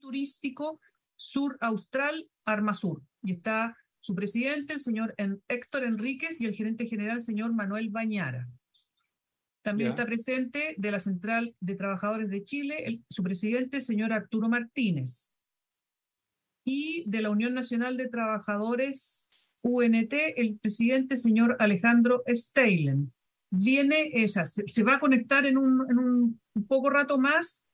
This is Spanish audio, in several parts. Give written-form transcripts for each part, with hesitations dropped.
Turístico Sur Austral, Armasur. Y está su presidente, el señor Héctor Enríquez, y el gerente general, el señor Manuel Bañara. También está presente de la Central de Trabajadores de Chile, su presidente, el señor Arturo Martínez. Y de la Unión Nacional de Trabajadores UNT, el presidente, señor Alejandro Steilen. Se va a conectar en un poco rato más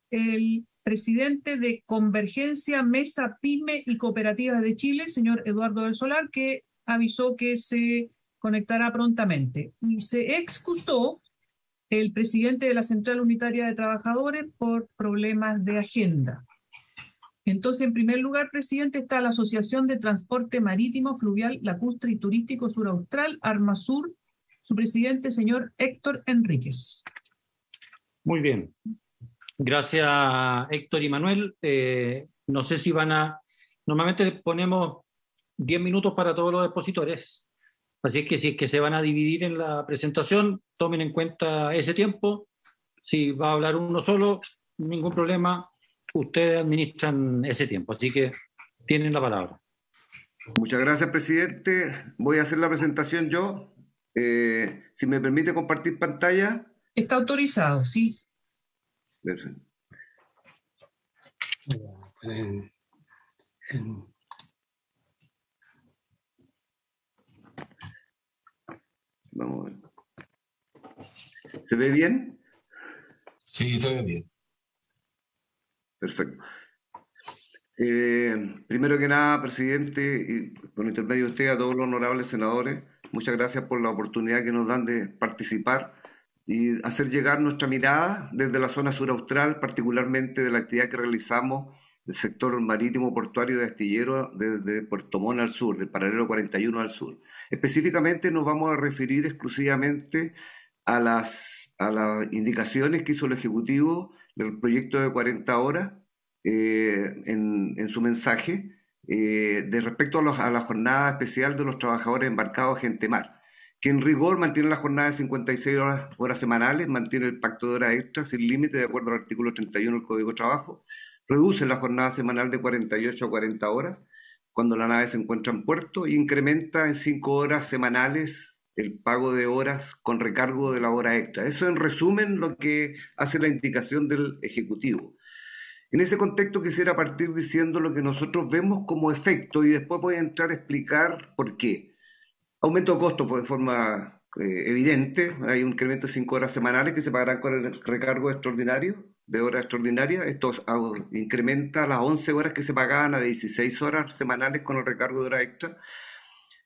el presidente de Convergencia Mesa Pyme y Cooperativas de Chile, señor Eduardo del Solar, que avisó que se conectará prontamente. Y se excusó el presidente de la Central Unitaria de Trabajadores por problemas de agenda. Entonces, en primer lugar, presidente, está la Asociación de Transporte Marítimo, Fluvial, Lacustre y Turístico Sur Austral, Armasur, su presidente, señor Héctor Enríquez. Muy bien. Gracias, Héctor y Manuel. No sé si van a... Normalmente ponemos 10 minutos para todos los expositores. Así es que si es que se van a dividir en la presentación, tomen en cuenta ese tiempo. Si va a hablar uno solo, ningún problema. Ustedes administran ese tiempo. Así que tienen la palabra. Muchas gracias, presidente. Voy a hacer la presentación yo. Si me permite compartir pantalla. Está autorizado, sí. Perfecto. Vamos a ver. ¿Se ve bien? Sí, se ve bien. Perfecto. Primero que nada, presidente, y por intermedio de usted, a todos los honorables senadores, muchas gracias por la oportunidad que nos dan de participar y hacer llegar nuestra mirada desde la zona sur austral, particularmente de la actividad que realizamos del sector marítimo, portuario y de astillero desde Puerto Montt al sur, del paralelo 41 al sur. Específicamente nos vamos a referir exclusivamente a las indicaciones que hizo el Ejecutivo del proyecto de 40 horas en su mensaje de respecto a la jornada especial de los trabajadores embarcados Gente Mar, que en rigor mantiene la jornada de 56 horas semanales, mantiene el pacto de horas extras sin límite de acuerdo al artículo 31 del Código de Trabajo, reduce la jornada semanal de 48 a 40 horas cuando la nave se encuentra en puerto y incrementa en 5 horas semanales el pago de horas con recargo de la hora extra. Eso en resumen lo que hace la indicación del Ejecutivo. En ese contexto quisiera partir diciendo lo que nosotros vemos como efecto y después voy a entrar a explicar por qué. Aumento de costos pues, de forma evidente, hay un incremento de 5 horas semanales que se pagarán con el recargo extraordinario de horas extraordinarias. Esto incrementa las 11 horas que se pagaban a 16 horas semanales con el recargo de horas extra.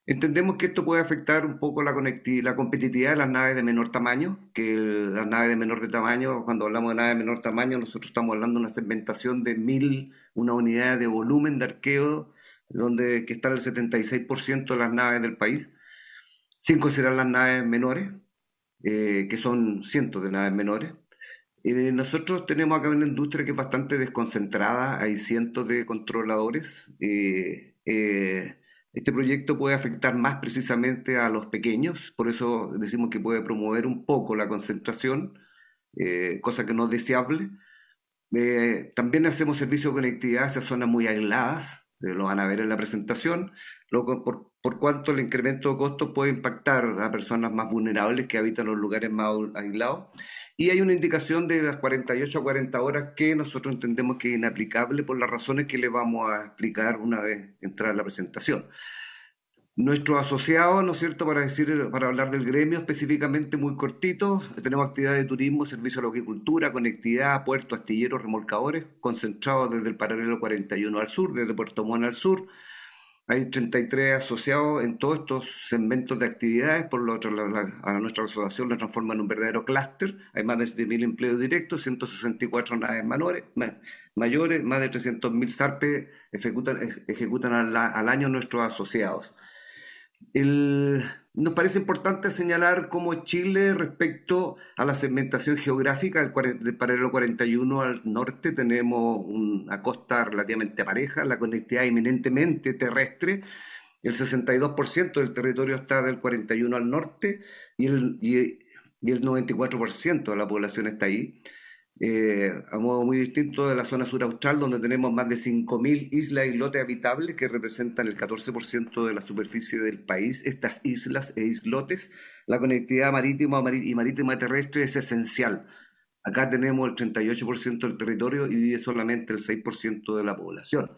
Entendemos que esto puede afectar un poco la competitividad de las naves de menor tamaño, que las naves de menor tamaño, cuando hablamos de naves de menor tamaño, nosotros estamos hablando de una segmentación de 1.000, una unidad de volumen de arqueo, que está el 76% de las naves del país, sin considerar las naves menores, que son cientos de naves menores. Nosotros tenemos acá una industria que es bastante desconcentrada, hay cientos de controladores. Este proyecto puede afectar más precisamente a los pequeños, por eso decimos que puede promover un poco la concentración, cosa que no es deseable. También hacemos servicio de conectividad hacia zonas muy aisladas, lo van a ver en la presentación, por cuanto el incremento de costos puede impactar a personas más vulnerables que habitan los lugares más aislados. Y hay una indicación de las 48 a 40 horas que nosotros entendemos que es inaplicable por las razones que les vamos a explicar una vez entrada la presentación. Nuestros asociados, ¿no es cierto?, para hablar del gremio específicamente muy cortito, tenemos actividades de turismo, servicio a la agricultura, conectividad, puertos, astilleros, remolcadores, concentrados desde el paralelo 41 al sur, desde Puerto Montt al sur. Hay 33 asociados en todos estos segmentos de actividades, por lo otro, a nuestra asociación la transforma en un verdadero clúster. Hay más de 7.000 empleos directos, 164 naves mayores, más de 300.000 zarpes ejecutan al año nuestros asociados. Nos parece importante señalar cómo Chile, respecto a la segmentación geográfica del paralelo 41 al norte, tenemos una costa relativamente pareja, la conectividad eminentemente terrestre, el 62% del territorio está del 41 al norte y el 94% de la población está ahí. a modo muy distinto de la zona sur austral, donde tenemos más de 5.000 islas y islotes habitables que representan el 14% de la superficie del país. Estas islas e islotes, la conectividad marítima y marítima terrestre es esencial. Acá tenemos el 38% del territorio y vive solamente el 6% de la población.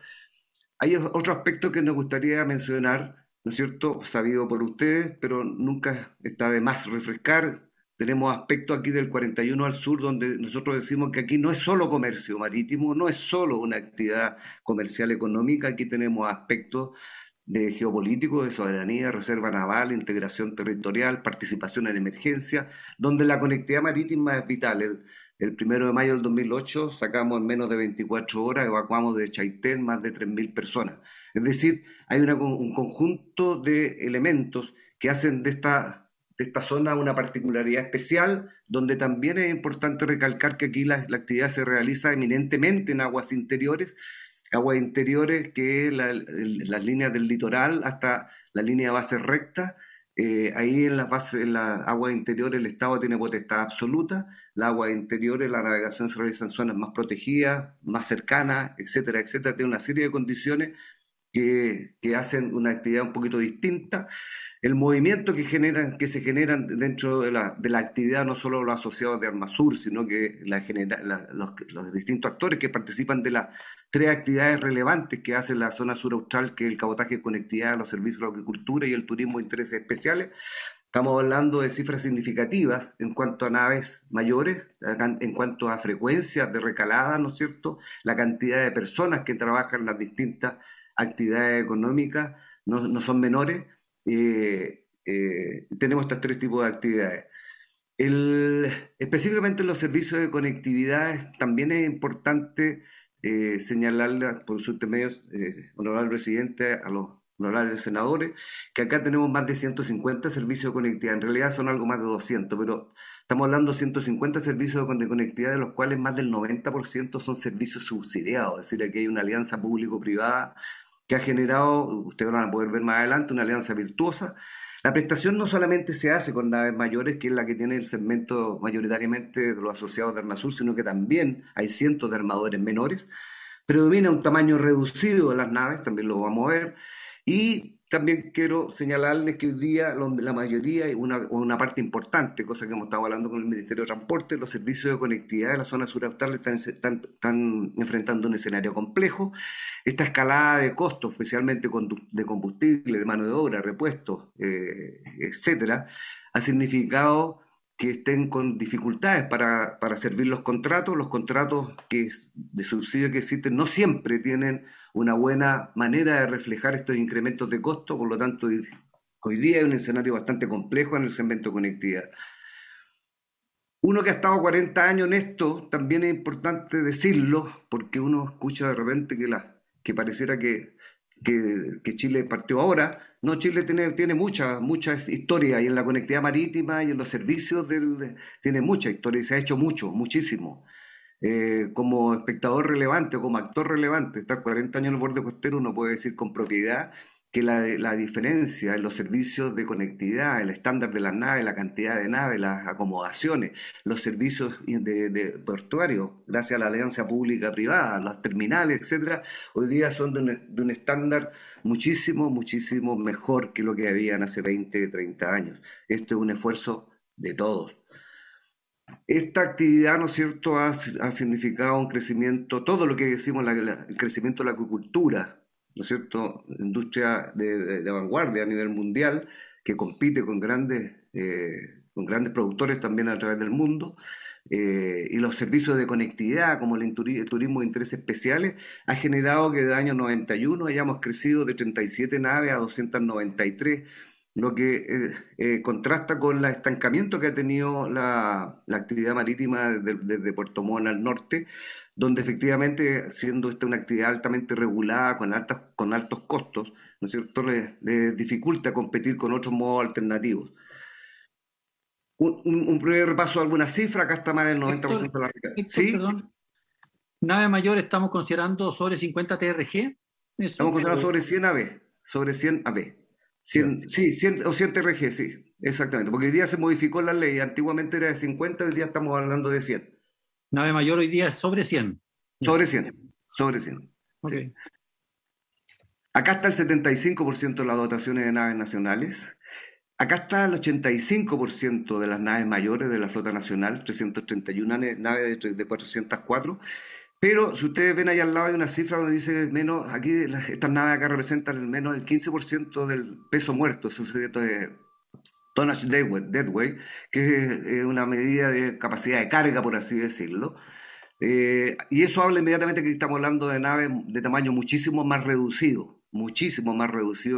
Hay otro aspecto que nos gustaría mencionar, ¿no es cierto?, sabido por ustedes, pero nunca está de más refrescar. Tenemos aspectos aquí del 41 al sur, donde nosotros decimos que aquí no es solo comercio marítimo, no es solo una actividad comercial económica, aquí tenemos aspectos de geopolítico, de soberanía, reserva naval, integración territorial, participación en emergencia, donde la conectividad marítima es vital. El 1 de mayo del 2008 sacamos en menos de 24 horas, evacuamos de Chaitén más de 3.000 personas. Es decir, hay un conjunto de elementos que hacen de esta zona una particularidad especial, donde también es importante recalcar que aquí la actividad se realiza eminentemente en aguas interiores que es las líneas del litoral hasta la línea de base recta. Ahí en las aguas interiores el Estado tiene potestad absoluta, las aguas interiores, la navegación se realiza en zonas más protegidas, más cercanas, etcétera, etcétera. Tiene una serie de condiciones que hacen una actividad un poquito distinta. El movimiento que se generan dentro de la actividad, no solo los asociados de Armasur, sino que los distintos actores que participan de las tres actividades relevantes que hace la zona sur austral, que es el cabotaje de conectividad, los servicios de la agricultura y el turismo de intereses especiales. Estamos hablando de cifras significativas en cuanto a naves mayores, en cuanto a frecuencias de recalada, ¿no es cierto? La cantidad de personas que trabajan en las distintas actividades económicas no son menores. Tenemos estos tres tipos de actividades. Específicamente en los servicios de conectividad también es importante señalarle por sus intermedios, honorable presidente, a los honorables senadores, que acá tenemos más de 150 servicios de conectividad. En realidad son algo más de 200, pero estamos hablando de 150 servicios de conectividad, de los cuales más del 90% son servicios subsidiados. Es decir, aquí hay una alianza público-privada que ha generado, ustedes van a poder ver más adelante, una alianza virtuosa. La prestación no solamente se hace con naves mayores, que es la que tiene el segmento mayoritariamente de los asociados de Armasur, sino que también hay cientos de armadores menores. Predomina un tamaño reducido de las naves, también lo vamos a ver. Y también quiero señalarles que hoy día la mayoría, una parte importante, cosa que hemos estado hablando con el Ministerio de Transporte, los servicios de conectividad de la zona sur austral están enfrentando un escenario complejo. Esta escalada de costos, especialmente de combustible, de mano de obra, repuestos, etcétera, ha significado que estén con dificultades para servir los contratos de subsidio que existen no siempre tienen una buena manera de reflejar estos incrementos de costo, por lo tanto hoy día hay un escenario bastante complejo en el segmento de conectividad. Uno que ha estado 40 años en esto, también es importante decirlo, porque uno escucha de repente que pareciera que Chile partió ahora. No, Chile tiene mucha historia, y en la conectividad marítima y en los servicios tiene mucha historia y se ha hecho muchísimo. Como espectador relevante o como actor relevante, estar 40 años en el borde costero, uno puede decir con propiedad que la diferencia en los servicios de conectividad, el estándar de las naves, la cantidad de naves, las acomodaciones, los servicios de portuarios, gracias a la alianza pública-privada, las terminales, etcétera, hoy día son de un estándar muchísimo mejor que lo que habían hace 20, 30 años. Esto es un esfuerzo de todos. Esta actividad, ¿no es cierto?, ha significado un crecimiento, todo lo que decimos, el crecimiento de la acuicultura, ¿no es cierto?, industria de vanguardia a nivel mundial, que compite con grandes productores también a través del mundo, y los servicios de conectividad, como el turismo de intereses especiales, ha generado que desde el año 91 hayamos crecido de 37 naves a 293, lo que contrasta con el estancamiento que ha tenido la actividad marítima desde Puerto Montt al norte, donde efectivamente, siendo esta una actividad altamente regulada, con altos costos, ¿no es cierto?, le dificulta competir con otros modos alternativos. Un breve repaso de algunas cifras, acá está más del 90% de la riqueza. Héctor, ¿Sí? perdón. Nave mayor estamos considerando sobre 50 TRG. Estamos considerando sobre 100 AB, sobre 100 AB. 100, sí, 100 o 100 TRG, sí, exactamente. Porque hoy día se modificó la ley, antiguamente era de 50, hoy día estamos hablando de 100. Nave mayor hoy día es sobre 100. Sobre 100, sobre 100. Okay. Sí. Acá está el 75% de las dotaciones de naves nacionales. Acá está el 85% de las naves mayores de la flota nacional, 331 naves de 404. Pero si ustedes ven ahí al lado hay una cifra donde dice menos, aquí estas naves acá representan el menos del 15% del peso muerto, eso sería tonnage deadweight, que es una medida de capacidad de carga, por así decirlo. Y eso habla inmediatamente que estamos hablando de naves de tamaño muchísimo más reducido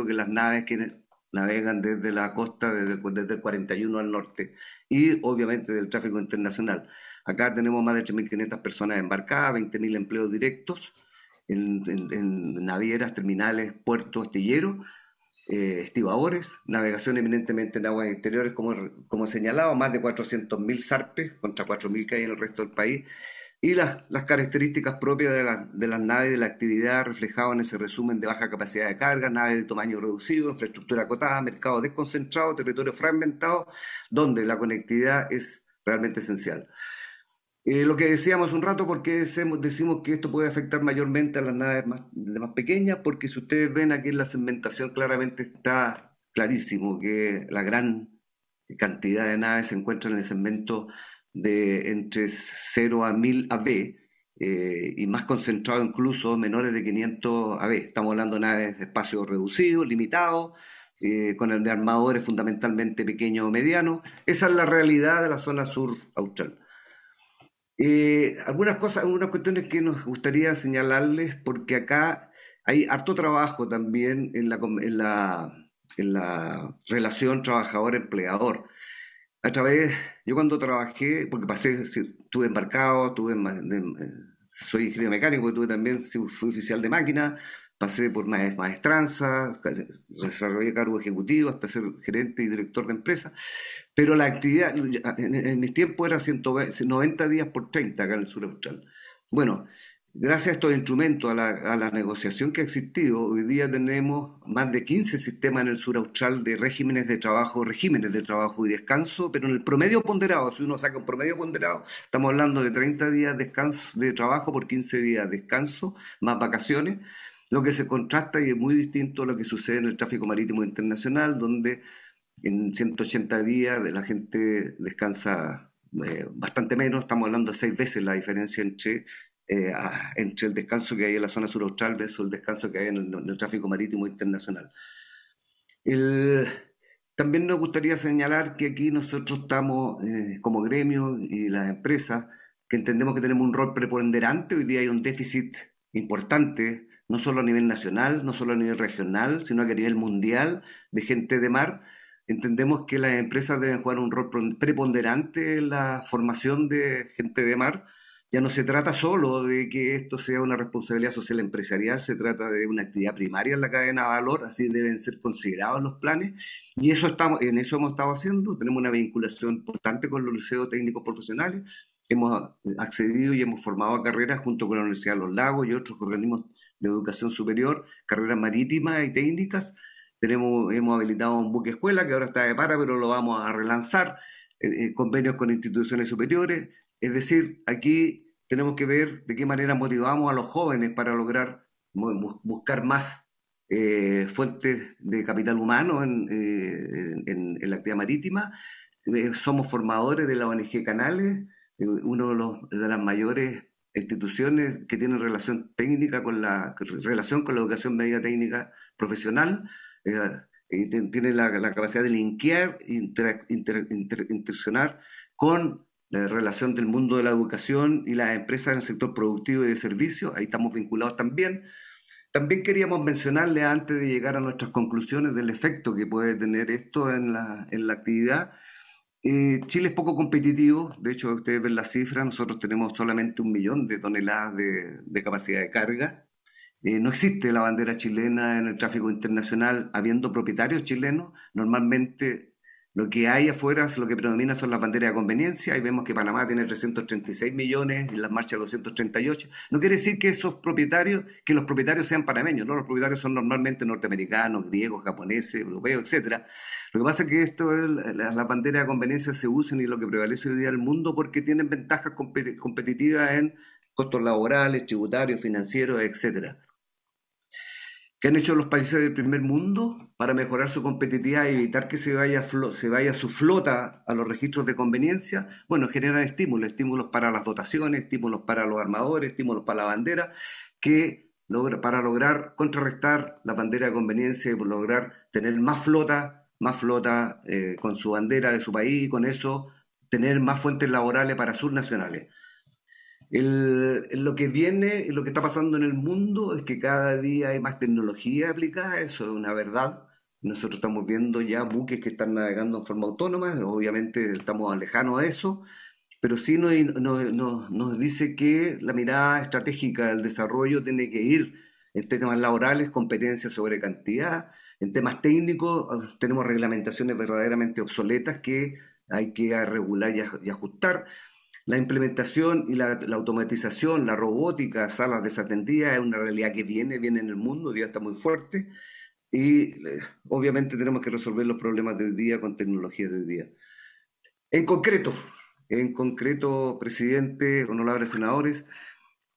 que las naves que navegan desde la costa, desde el 41 al norte, y obviamente del tráfico internacional. Acá tenemos más de 3.500 personas embarcadas, 20.000 empleos directos en navieras, terminales, puertos, astilleros, estibadores, navegación eminentemente en aguas exteriores, como señalado, más de 400.000 zarpes contra 4.000 que hay en el resto del país. Y las características propias de las naves de la actividad reflejadas en ese resumen de baja capacidad de carga, naves de tamaño reducido, infraestructura acotada, mercado desconcentrado, territorio fragmentado, donde la conectividad es realmente esencial. Lo que decíamos un rato, ¿por qué decimos que esto puede afectar mayormente a las naves más pequeñas? Porque si ustedes ven aquí en la segmentación claramente está clarísimo que la gran cantidad de naves se encuentran en el segmento de entre 0 a 1000 AB, y más concentrado incluso menores de 500 AB. Estamos hablando de naves de espacio reducido, limitado, con el de armadores fundamentalmente pequeños o medianos. Esa es la realidad de la zona sur austral. Algunas cuestiones que nos gustaría señalarles, porque acá hay harto trabajo también en la relación trabajador-empleador. Yo cuando trabajé, porque estuve embarcado, soy ingeniero mecánico, fui oficial de máquina, pasé por maestranza, desarrollé cargo ejecutivo hasta ser gerente y director de empresa, pero la actividad en mis tiempos era 90 días por 30 acá en el sur austral. Bueno, gracias a estos instrumentos, a la negociación que ha existido, hoy día tenemos más de 15 sistemas en el sur austral de regímenes de trabajo y descanso, pero en el promedio ponderado, si uno saca un promedio ponderado, estamos hablando de 30 días de trabajo por 15 días de descanso, más vacaciones, lo que se contrasta y es muy distinto a lo que sucede en el tráfico marítimo internacional, donde en 180 días la gente descansa bastante menos, estamos hablando de 6 veces la diferencia entre el descanso que hay en la zona sur austral versus el descanso que hay en el tráfico marítimo internacional. El, También nos gustaría señalar que aquí nosotros estamos como gremio y las empresas que entendemos que tenemos un rol preponderante. Hoy día hay un déficit importante, no solo a nivel nacional, no solo a nivel regional, sino que a nivel mundial de gente de mar. Entendemos que las empresas deben jugar un rol preponderante en la formación de gente de mar. Ya no se trata solo de que esto sea una responsabilidad social empresarial, se trata de una actividad primaria en la cadena de valor, así deben ser considerados los planes, y en eso hemos estado haciendo. Tenemos una vinculación importante con los liceos técnicos profesionales, hemos accedido y hemos formado a carreras junto con la Universidad de Los Lagos y otros organismos de educación superior, carreras marítimas y técnicas. Hemos habilitado un buque escuela que ahora está de para, pero lo vamos a relanzar, convenios con instituciones superiores. Es decir, aquí tenemos que ver de qué manera motivamos a los jóvenes para lograr buscar más fuentes de capital humano en la actividad marítima. Somos formadores de la ONG Canales, de las mayores instituciones que tienen relación técnica relación con la educación media técnica profesional. Tiene la capacidad de linkear, interaccionar con la relación del mundo de la educación y las empresas en el sector productivo y de servicios. Ahí estamos vinculados también. También queríamos mencionarle, antes de llegar a nuestras conclusiones del efecto que puede tener esto en la actividad. Chile es poco competitivo. De hecho, ustedes ven la cifra, nosotros tenemos solamente 1 millón de toneladas de capacidad de carga. No existe la bandera chilena en el tráfico internacional, habiendo propietarios chilenos. Normalmente Lo que hay afuera, lo que predomina son las banderas de conveniencia, y vemos que Panamá tiene 336 millones y las marchas 238. No quiere decir que que los propietarios sean panameños, ¿no? Los propietarios son normalmente norteamericanos, griegos, japoneses, europeos, etcétera. Lo que pasa es que las banderas de conveniencia se usan y lo que prevalece hoy día en el mundo porque tienen ventajas competitivas en costos laborales, tributarios, financieros, etcétera. ¿Qué han hecho los países del primer mundo para mejorar su competitividad y evitar que se vaya su flota a los registros de conveniencia? Bueno, generan estímulos para las dotaciones, estímulos para los armadores, estímulos para la bandera, para lograr contrarrestar la bandera de conveniencia y por lograr tener más flota con su bandera de su país y con eso tener más fuentes laborales para sus nacionales. Lo que viene, lo que está pasando en el mundo es que cada día hay más tecnología aplicada, eso es una verdad. Nosotros estamos viendo ya buques que están navegando en forma autónoma, obviamente estamos lejanos a eso, pero sí nos dice que la mirada estratégica del desarrollo tiene que ir en temas laborales, competencia sobre cantidad, en temas técnicos tenemos reglamentaciones verdaderamente obsoletas que hay que regular y ajustar. La implementación y la automatización, la robótica, salas desatendidas, es una realidad que viene en el mundo, hoy día está muy fuerte y obviamente tenemos que resolver los problemas de hoy día con tecnología de hoy día. En concreto, presidente, honorables senadores,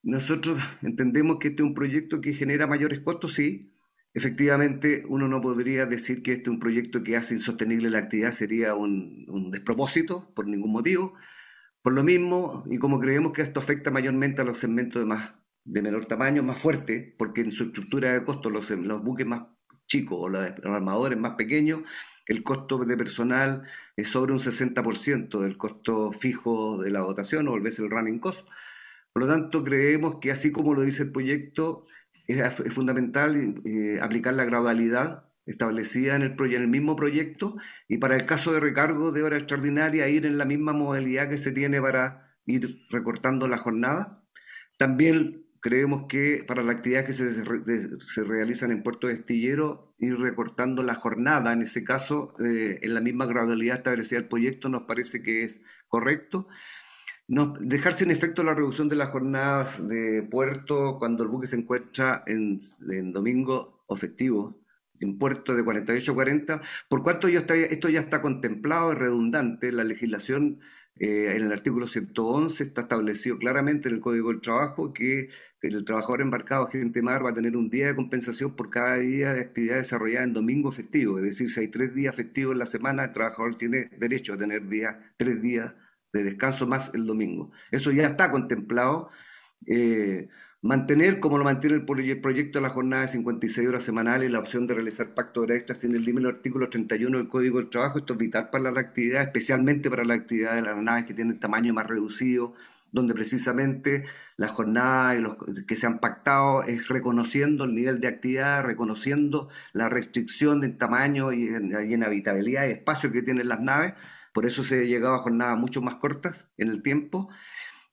nosotros entendemos que este es un proyecto que genera mayores costos, sí. Efectivamente, uno no podría decir que este es un proyecto que hace insostenible la actividad, sería un despropósito por ningún motivo. Por lo mismo, y como creemos que esto afecta mayormente a los segmentos de menor tamaño, más fuerte, porque en su estructura de costos los buques más chicos o los armadores más pequeños, el costo de personal es sobre un 60% del costo fijo de la dotación o a veces el running cost. Por lo tanto, creemos que así como lo dice el proyecto, es fundamental aplicar la gradualidad establecida en el mismo proyecto y para el caso de recargo de hora extraordinaria ir en la misma modalidad que se tiene para ir recortando la jornada. También creemos que para las actividades que se realizan en puertos de astillero, ir recortando la jornada, en ese caso, en la misma gradualidad establecida el proyecto, nos parece que es correcto. No, dejar sin efecto la reducción de las jornadas de puerto cuando el buque se encuentra en domingo o festivo, en puerto de 48 a 40, por cuanto esto ya está contemplado, es redundante, la legislación en el artículo 111 está establecido claramente en el Código del Trabajo que el trabajador embarcado agente mar va a tener un día de compensación por cada día de actividad desarrollada en domingo festivo, es decir, si hay 3 días festivos en la semana, el trabajador tiene derecho a tener 3 días de descanso más el domingo. Eso ya está contemplado. Mantener, como lo mantiene el proyecto, la jornada de 56 horas semanales y la opción de realizar pacto de hora extra sin el límite del artículo 31 del Código del Trabajo. Esto es vital para la actividad, especialmente para la actividad de las naves que tienen tamaño más reducido, donde precisamente las jornadas que se han pactado es reconociendo el nivel de actividad, reconociendo la restricción en tamaño y en habitabilidad y espacio que tienen las naves. Por eso se ha llegado a jornadas mucho más cortas en el tiempo.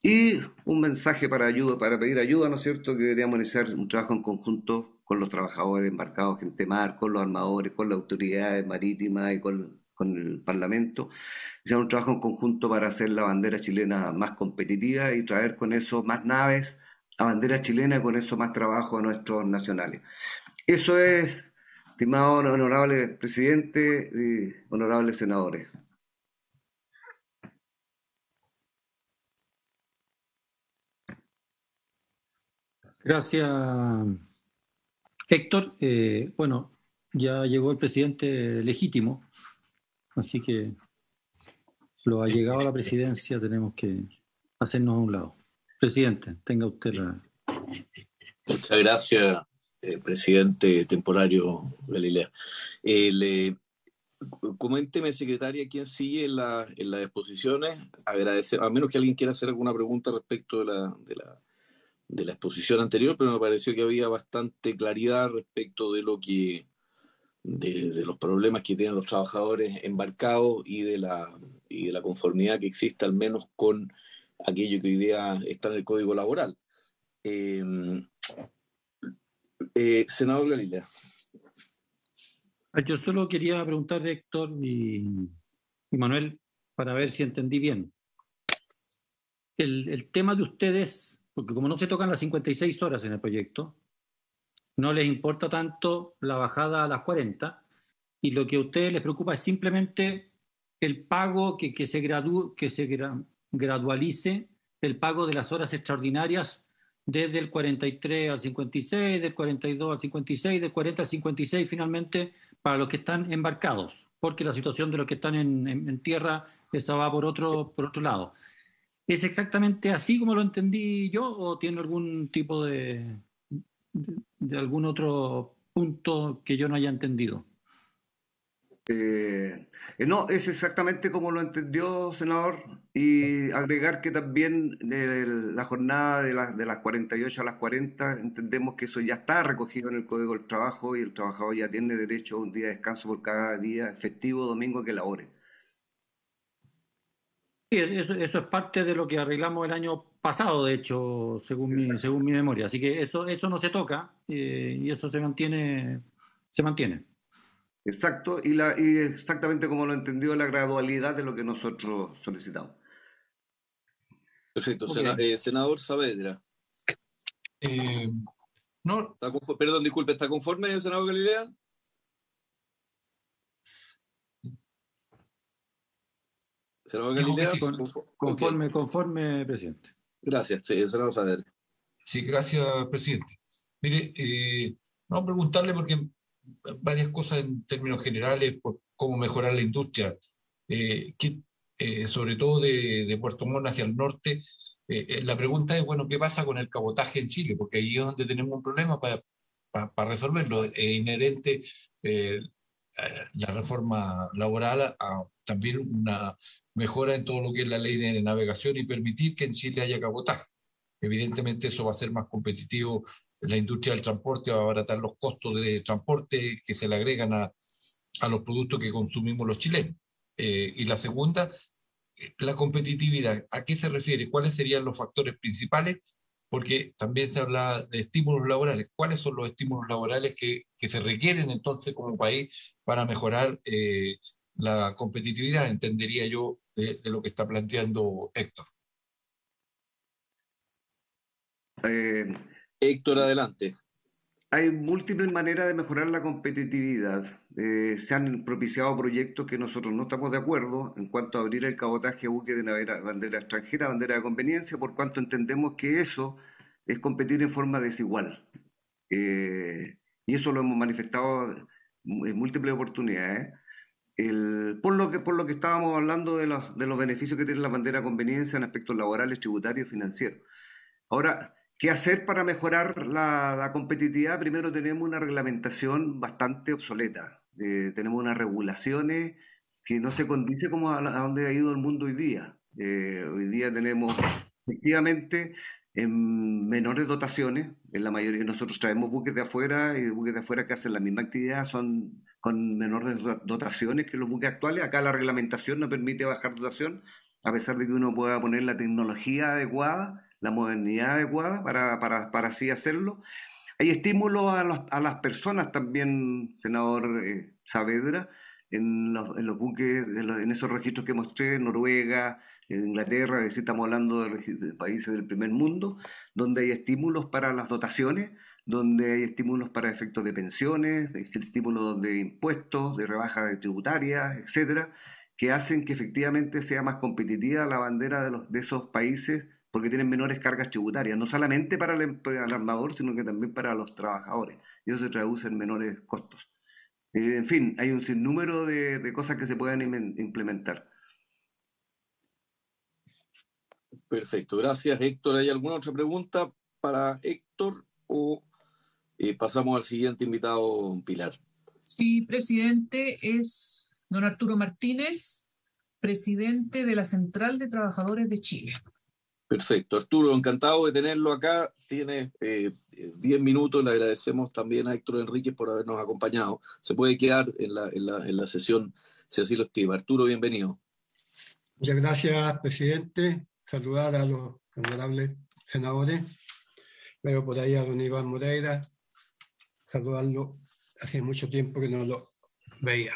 Y un mensaje para pedir ayuda, ¿no es cierto? Que deberíamos iniciar un trabajo en conjunto con los trabajadores embarcados en mar, con los armadores, con las autoridades marítimas y con el Parlamento. Iniciar un trabajo en conjunto para hacer la bandera chilena más competitiva y traer con eso más naves a bandera chilena y con eso más trabajo a nuestros nacionales. Eso es, estimado honorable presidente y honorables senadores. Gracias, Héctor. Bueno, ya llegó el presidente legítimo, así que lo ha llegado a la presidencia, tenemos que hacernos a un lado. Presidente, tenga usted la... Muchas gracias, presidente temporario Galilea. Coménteme, secretaria, quién sigue en las exposiciones. Agradecer, a menos que alguien quiera hacer alguna pregunta respecto de la exposición anterior, pero me pareció que había bastante claridad respecto de lo que de los problemas que tienen los trabajadores embarcados y de la conformidad que existe al menos con aquello que hoy día está en el Código Laboral. Senador Galilea. Yo solo quería preguntarle, Héctor, y y Manuel, para ver si entendí bien. El tema de ustedes, porque como no se tocan las 56 horas en el proyecto, no les importa tanto la bajada a las 40, y lo que a ustedes les preocupa es simplemente el pago que se gradualice el pago de las horas extraordinarias desde el 43 al 56, del 42 al 56, del 40 al 56 finalmente para los que están embarcados, porque la situación de los que están en tierra, esa va por otro lado. ¿Es exactamente así como lo entendí yo o tiene algún tipo de algún otro punto que yo no haya entendido? No, es exactamente como lo entendió, senador, y agregar que también la jornada de las 48 a las 40, entendemos que eso ya está recogido en el Código del Trabajo y el trabajador ya tiene derecho a un día de descanso por cada día festivo domingo que labore. Sí, eso es parte de lo que arreglamos el año pasado, de hecho, según mi memoria. Así que eso no se toca y eso se mantiene. Exacto, y exactamente como lo entendió la gradualidad de lo que nosotros solicitamos. Perfecto. Okay. Senador Saavedra. No, Perdón, disculpe, ¿está conforme, senador Galilea? Senador Galilea, sí. Conforme, presidente. Gracias, sí, senador Saavedra. Sí, gracias, presidente. Mire, vamos a preguntarle porque varias cosas en términos generales, por cómo mejorar la industria, sobre todo de Puerto Montt hacia el norte. La pregunta es, bueno, ¿qué pasa con el cabotaje en Chile? Porque ahí es donde tenemos un problema para resolverlo. Es inherente la reforma laboral a también una mejora en todo lo que es la ley de navegación y permitir que en Chile haya cabotaje. Evidentemente eso va a ser más competitivo. La industria del transporte va a abaratar los costos de transporte que se le agregan a los productos que consumimos los chilenos. Y la segunda, la competitividad. ¿A qué se refiere? ¿Cuáles serían los factores principales? Porque también se habla de estímulos laborales. ¿Cuáles son los estímulos laborales que se requieren entonces como país para mejorar la competitividad? Entendería yo de lo que está planteando Héctor. Héctor, adelante. Hay múltiples maneras de mejorar la competitividad. Se han propiciado proyectos que nosotros no estamos de acuerdo en cuanto a abrir el cabotaje a buques de bandera extranjera, bandera de conveniencia, por cuanto entendemos que eso es competir en forma desigual. Y eso lo hemos manifestado en múltiples oportunidades. Por lo que estábamos hablando de los beneficios que tiene la bandera de conveniencia en aspectos laborales, tributarios y financieros. Ahora, ¿qué hacer para mejorar la competitividad? Primero tenemos una reglamentación bastante obsoleta. Tenemos unas regulaciones que no se condice como a dónde ha ido el mundo hoy día. Hoy día tenemos efectivamente menores dotaciones. En la mayoría nosotros traemos buques de afuera y buques de afuera que hacen la misma actividad son con menores dotaciones que los buques actuales. Acá la reglamentación no permite bajar dotación, a pesar de que uno pueda poner la tecnología adecuada, la modernidad adecuada para así hacerlo. Hay estímulos a las personas también, senador Saavedra, en los buques, en esos registros que mostré, Noruega, Inglaterra, es decir, estamos hablando de países del primer mundo, donde hay estímulos para las dotaciones, donde hay estímulos para efectos de pensiones, estímulos de impuestos, de rebajas tributarias, etcétera, que hacen que efectivamente sea más competitiva la bandera de esos países porque tienen menores cargas tributarias, no solamente para el armador, sino que también para los trabajadores. Y eso se traduce en menores costos. En fin, hay un sinnúmero de cosas que se pueden implementar. Perfecto, gracias Héctor. ¿Hay alguna otra pregunta para Héctor o pasamos al siguiente invitado, Pilar? Sí, presidente, es don Arturo Martínez, presidente de la Central de Trabajadores de Chile. Perfecto, Arturo, encantado de tenerlo acá. Tiene 10 minutos. Le agradecemos también a Héctor Enríquez por habernos acompañado. Se puede quedar en la sesión si así lo estima. Arturo, bienvenido. Muchas gracias, presidente. Saludar a los honorables senadores. Veo por ahí a don Iván Moreira. Saludarlo. Hace mucho tiempo que no lo veía.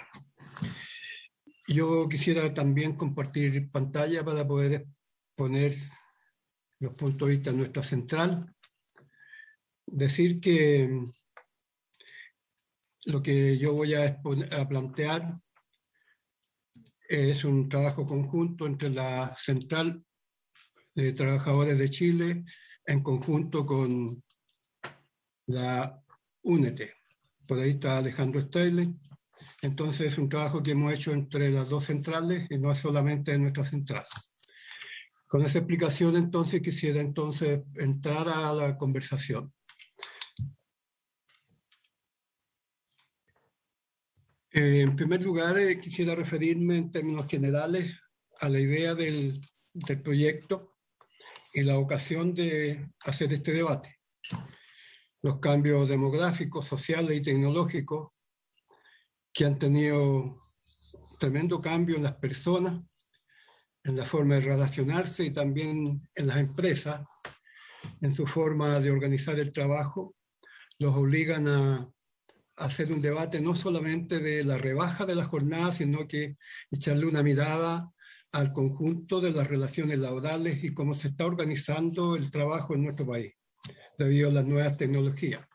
Yo quisiera también compartir pantalla para poder exponer los puntos de vista de nuestra central. Decir que lo que yo voy a plantear es un trabajo conjunto entre la Central de Trabajadores de Chile en conjunto con la UNET. Por ahí está Alejandro Steile. Entonces es un trabajo que hemos hecho entre las dos centrales y no es solamente en nuestra central. Con esa explicación entonces quisiera entrar a la conversación. En primer lugar, quisiera referirme en términos generales a la idea del proyecto y la ocasión de hacer este debate. Los cambios demográficos, sociales y tecnológicos que han tenido tremendo cambio en las personas, en la forma de relacionarse y también en las empresas, en su forma de organizar el trabajo, los obligan a hacer un debate no solamente de la rebaja de la jornada, sino que echarle una mirada al conjunto de las relaciones laborales y cómo se está organizando el trabajo en nuestro país, debido a las nuevas tecnologías.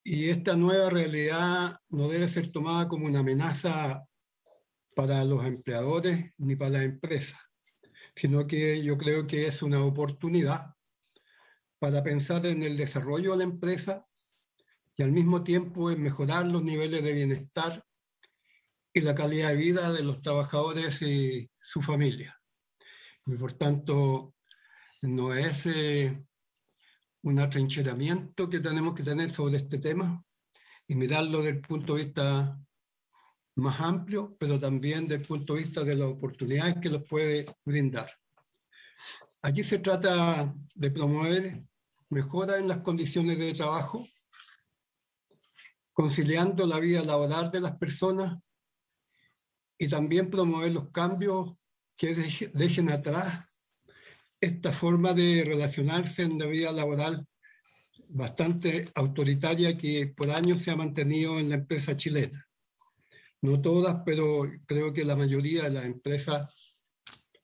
Y esta nueva realidad no debe ser tomada como una amenaza para los empleadores ni para las empresas, sino que yo creo que es una oportunidad para pensar en el desarrollo de la empresa y al mismo tiempo en mejorar los niveles de bienestar y la calidad de vida de los trabajadores y su familia. Y por tanto, no es un atrincheramiento que tenemos que tener sobre este tema y mirarlo desde el punto de vista más amplio, pero también desde el punto de vista de las oportunidades que los puede brindar. Aquí se trata de promover mejoras en las condiciones de trabajo, conciliando la vida laboral de las personas y también promover los cambios que dejen atrás esta forma de relacionarse en la vida laboral bastante autoritaria que por años se ha mantenido en la empresa chilena. No todas, pero creo que la mayoría de las empresas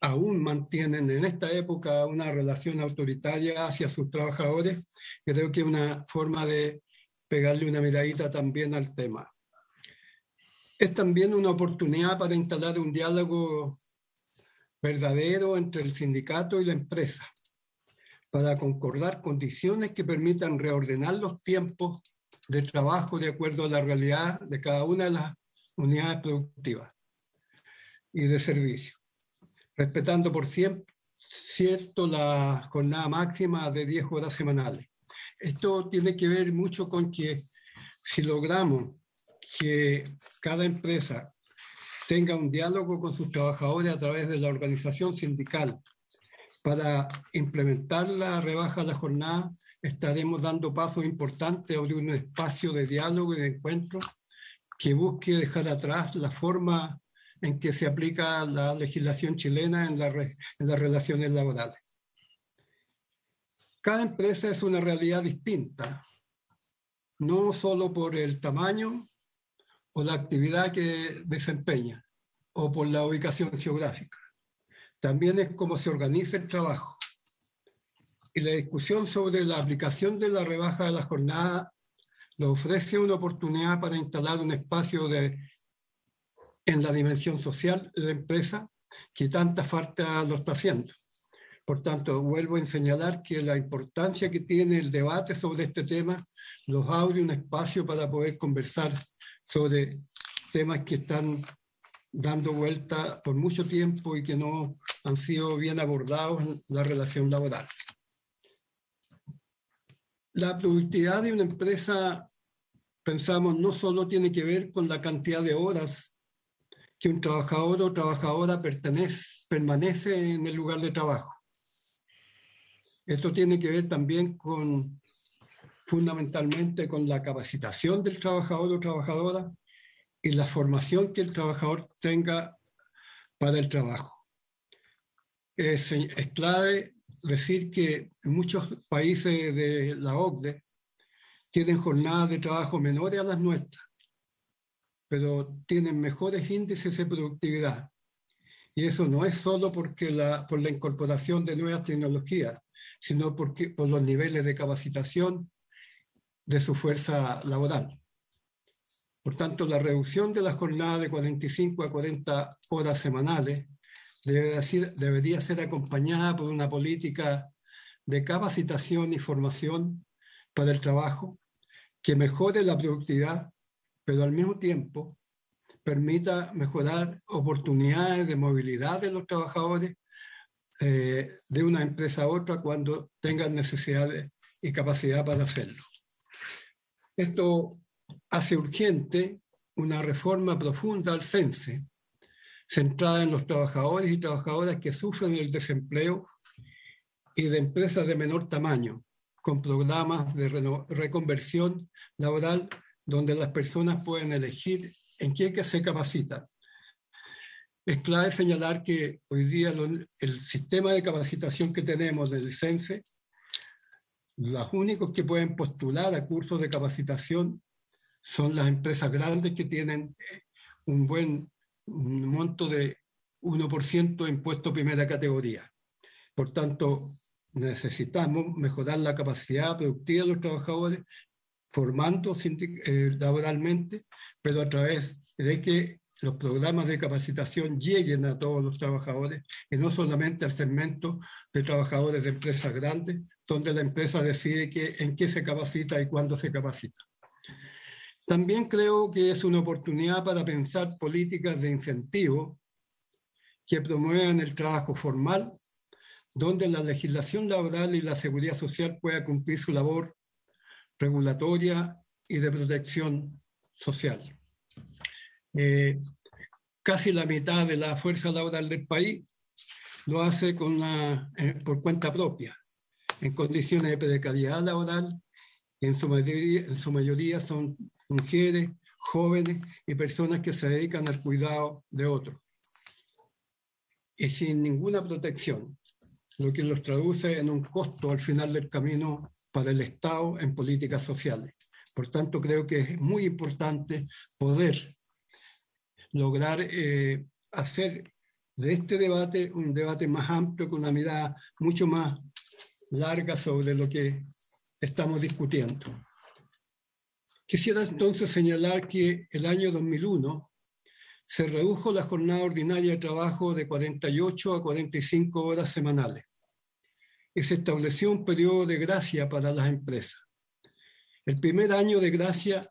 aún mantienen en esta época una relación autoritaria hacia sus trabajadores. Creo que es una forma de pegarle una miradita también al tema. Es también una oportunidad para instalar un diálogo verdadero entre el sindicato y la empresa, para concordar condiciones que permitan reordenar los tiempos de trabajo de acuerdo a la realidad de cada una de las unidades productivas y de servicio, respetando por cierto la jornada máxima de 10 horas semanales. Esto tiene que ver mucho con que si logramos que cada empresa tenga un diálogo con sus trabajadores a través de la organización sindical para implementar la rebaja de la jornada, estaremos dando pasos importantes a abrir un espacio de diálogo y de encuentro que busque dejar atrás la forma en que se aplica la legislación chilena en las relaciones laborales. Cada empresa es una realidad distinta, no solo por el tamaño o la actividad que desempeña o por la ubicación geográfica. También es cómo se organiza el trabajo. Y la discusión sobre la aplicación de la rebaja de la jornada nos ofrece una oportunidad para instalar un espacio en la dimensión social de la empresa que tanta falta lo está haciendo. Por tanto, vuelvo a señalar que la importancia que tiene el debate sobre este tema nos abre un espacio para poder conversar sobre temas que están dando vuelta por mucho tiempo y que no han sido bien abordados en la relación laboral. La productividad de una empresa, pensamos, no solo tiene que ver con la cantidad de horas que un trabajador o trabajadora permanece en el lugar de trabajo. Esto tiene que ver también fundamentalmente con la capacitación del trabajador o trabajadora y la formación que el trabajador tenga para el trabajo. Es clave decir que en muchos países de la OCDE tienen jornadas de trabajo menores a las nuestras. pero tienen mejores índices de productividad. Y eso no es solo por la incorporación de nuevas tecnologías, sino por los niveles de capacitación de su fuerza laboral. Por tanto, la reducción de la jornada de 45 a 40 horas semanales debería ser acompañada por una política de capacitación y formación para el trabajo que mejore la productividad, pero al mismo tiempo permita mejorar oportunidades de movilidad de los trabajadores de una empresa a otra cuando tengan necesidades y capacidad para hacerlo. Esto hace urgente una reforma profunda al CENSE, centrada en los trabajadores y trabajadoras que sufren el desempleo y de empresas de menor tamaño, con programas de reconversión laboral donde las personas pueden elegir en qué se capacitan. Es clave señalar que hoy día el sistema de capacitación que tenemos del CENSE, los únicos que pueden postular a cursos de capacitación son las empresas grandes que tienen un monto de 1% de impuesto primera categoría. Por tanto, necesitamos mejorar la capacidad productiva de los trabajadores, formando laboralmente, pero a través de que los programas de capacitación lleguen a todos los trabajadores y no solamente al segmento de trabajadores de empresas grandes, donde la empresa decide en qué se capacita y cuándo se capacita. También creo que es una oportunidad para pensar políticas de incentivo que promuevan el trabajo formal, donde la legislación laboral y la seguridad social pueda cumplir su labor regulatoria y de protección social. Casi la mitad de la fuerza laboral del país lo hace por cuenta propia, en condiciones de precariedad laboral, y en su mayoría son mujeres, jóvenes y personas que se dedican al cuidado de otros. Y sin ninguna protección, lo que los traduce en un costo al final del camino para el Estado en políticas sociales. Por tanto, creo que es muy importante poder lograr hacer de este debate un debate más amplio, con una mirada mucho más larga sobre lo que estamos discutiendo. Quisiera entonces señalar que el año 2001 se redujo la jornada ordinaria de trabajo de 48 a 45 horas semanales y se estableció un periodo de gracia para las empresas. El primer año de gracia,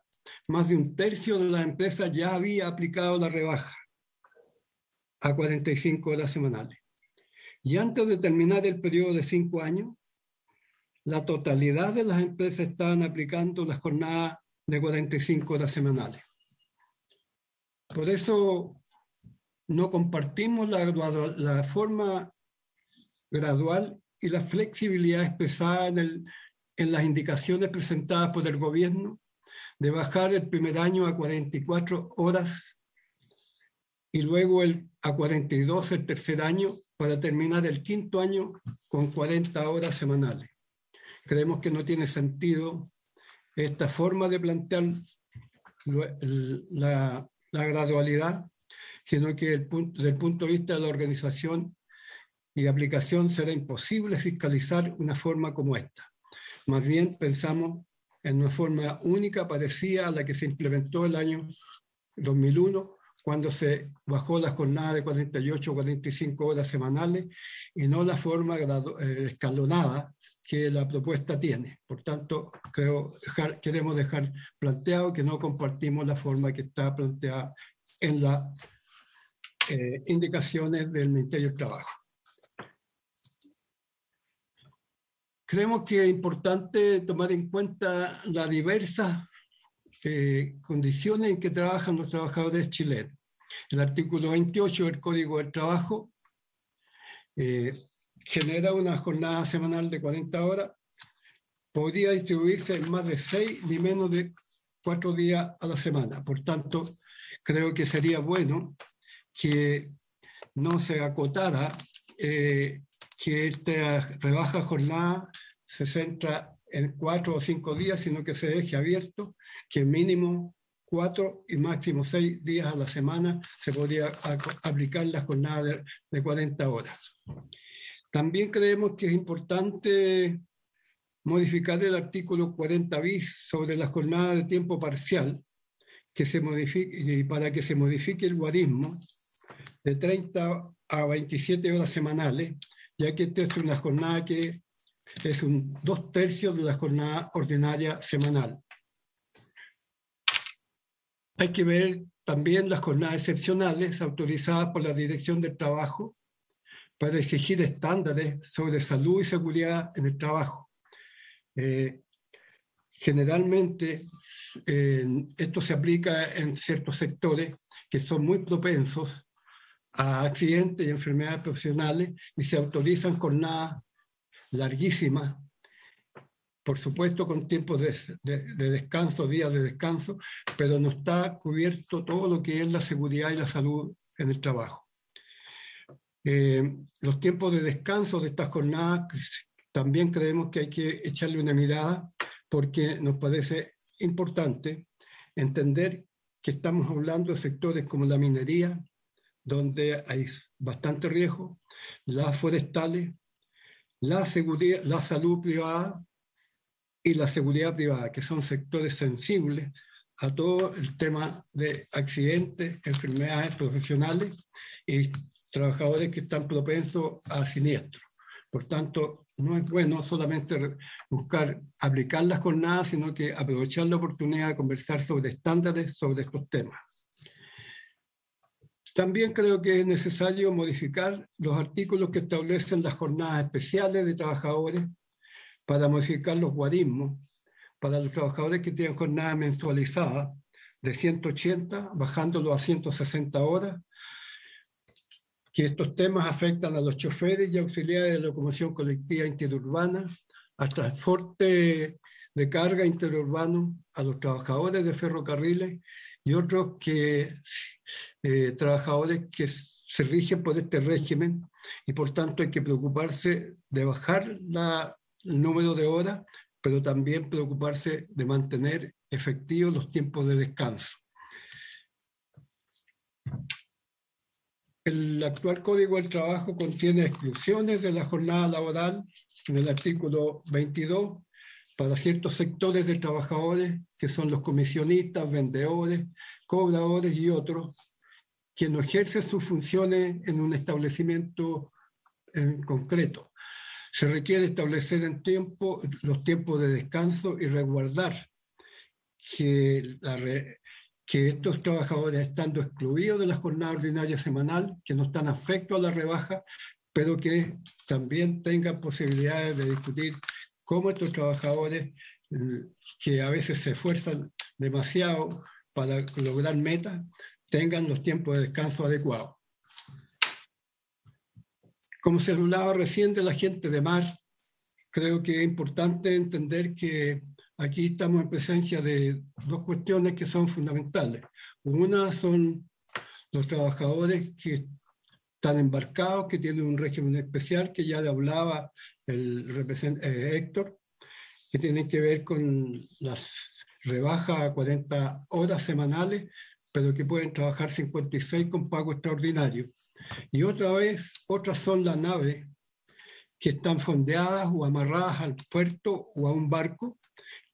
más de un tercio de las empresas ya había aplicado la rebaja a 45 horas semanales. Y antes de terminar el periodo de 5 años, la totalidad de las empresas estaban aplicando la jornada de 45 horas semanales. Por eso no compartimos la forma gradual y la flexibilidad expresada en las indicaciones presentadas por el gobierno de bajar el primer año a 44 horas y luego a 42 el tercer año, para terminar el quinto año con 40 horas semanales. Creemos que no tiene sentido esta forma de plantear la gradualidad, sino que desde el punto de vista de la organización y aplicación será imposible fiscalizar una forma como esta. Más bien pensamos en una forma única parecida a la que se implementó el año 2001, cuando se bajó la jornada de 48 o 45 horas semanales, y no la forma escalonada que la propuesta tiene. Por tanto, queremos dejar planteado que no compartimos la forma que está planteada en las indicaciones del Ministerio del Trabajo. Creemos que es importante tomar en cuenta las diversas condiciones en que trabajan los trabajadores chilenos. El artículo 28 del Código del Trabajo genera una jornada semanal de 40 horas, podría distribuirse en más de 6 ni menos de 4 días a la semana. Por tanto, creo que sería bueno que no se acotara que esta rebaja jornada se centra en 4 o 5 días, sino que se deje abierto que mínimo 4 y máximo 6 días a la semana se podría aplicar la jornada de 40 horas. También creemos que es importante modificar el artículo 40 bis sobre la jornada de tiempo parcial, que se modifique, y para que se modifique el guarismo de 30 a 27 horas semanales, ya que esta es una jornada que es 2/3 de la jornada ordinaria semanal. Hay que ver también las jornadas excepcionales autorizadas por la Dirección del Trabajo para exigir estándares sobre salud y seguridad en el trabajo. Generalmente esto se aplica en ciertos sectores que son muy propensos a accidentes y enfermedades profesionales y se autorizan jornadas larguísimas, por supuesto con tiempos de descanso, días de descanso, pero no está cubierto todo lo que es la seguridad y la salud en el trabajo. Los tiempos de descanso de estas jornadas también creemos que hay que echarle una mirada porque nos parece importante entender que estamos hablando de sectores como la minería, donde hay bastante riesgo, las forestales, la seguridad, la salud privada y la seguridad privada, que son sectores sensibles a todo el tema de accidentes, enfermedades profesionales y trabajadores que están propensos a siniestros. Por tanto, no es bueno solamente buscar aplicar las jornadas, sino que aprovechar la oportunidad de conversar sobre estándares sobre estos temas. También creo que es necesario modificar los artículos que establecen las jornadas especiales de trabajadores para modificar los guarismos para los trabajadores que tienen jornada mensualizada de 180, bajándolo a 160 horas, que estos temas afectan a los choferes y auxiliares de locomoción colectiva interurbana, al transporte de carga interurbano, a los trabajadores de ferrocarriles y otros trabajadores que se rigen por este régimen y por tanto hay que preocuparse de bajar el número de horas, pero también preocuparse de mantener efectivos los tiempos de descanso. El actual Código del Trabajo contiene exclusiones de la jornada laboral en el artículo 22 para ciertos sectores de trabajadores que son los comisionistas, vendedores, cobradores y otros que no ejercen sus funciones en un establecimiento en concreto. Se requiere establecer los tiempos de descanso y resguardar que estos trabajadores, estando excluidos de la jornada ordinaria semanal, que no están afectos a la rebaja, pero que también tengan posibilidades de discutir cómo estos trabajadores, que a veces se esfuerzan demasiado para lograr metas, tengan los tiempos de descanso adecuados. Como se hablaba recién de la gente de mar, creo que es importante entender que aquí estamos en presencia de dos cuestiones que son fundamentales. Una son los trabajadores que están embarcados, que tienen un régimen especial, que ya le hablaba el representante Héctor, que tienen que ver con las rebajas a 40 horas semanales, pero que pueden trabajar 56 con pago extraordinario. Y otras son las naves que están fondeadas o amarradas al puerto o a un barco,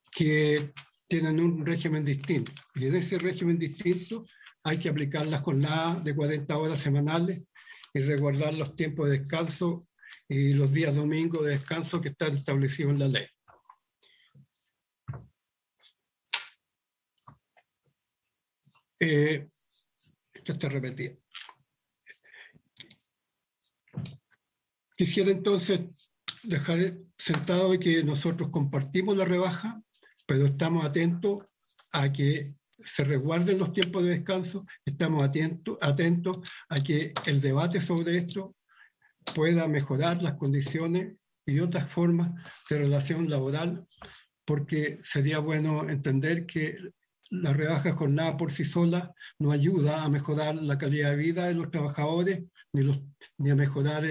que tienen un régimen distinto. Y en ese régimen distinto hay que aplicar la jornada de 40 horas semanales y resguardar los tiempos de descanso y los días domingos de descanso que están establecidos en la ley. Esto está repetido. Quisiera entonces dejar sentado que nosotros compartimos la rebaja, pero estamos atentos a que se resguarden los tiempos de descanso, estamos atentos a que el debate sobre esto pueda mejorar las condiciones y otras formas de relación laboral, porque sería bueno entender que la rebaja de jornada por sí sola no ayuda a mejorar la calidad de vida de los trabajadores ni a mejorar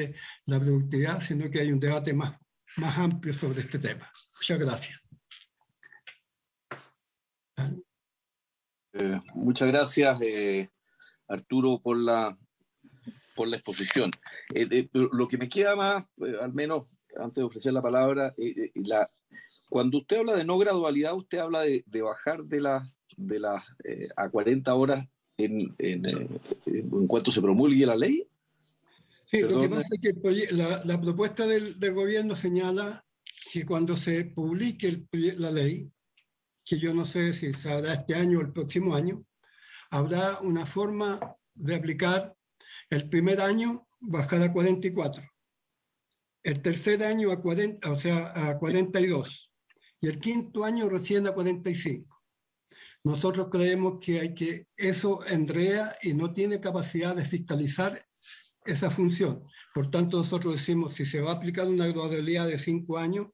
la productividad, sino que hay un debate más amplio sobre este tema. Muchas gracias. Muchas gracias, Arturo, por la exposición. Lo que me queda más, al menos antes de ofrecer la palabra, cuando usted habla de no gradualidad, usted habla de bajar de las a 40 horas en cuanto se promulgue la ley. Sí, lo que pasa es que la propuesta del gobierno señala que cuando se publique la ley, que yo no sé si se hará este año o el próximo año, habrá una forma de aplicar el primer año bajar a 44, el tercer año a 40, o sea, a 42, y el quinto año recién a 45. Nosotros creemos que eso enrea y no tiene capacidad de fiscalizar esa función. Por tanto, nosotros decimos, si se va a aplicar una gradualidad de 5 años,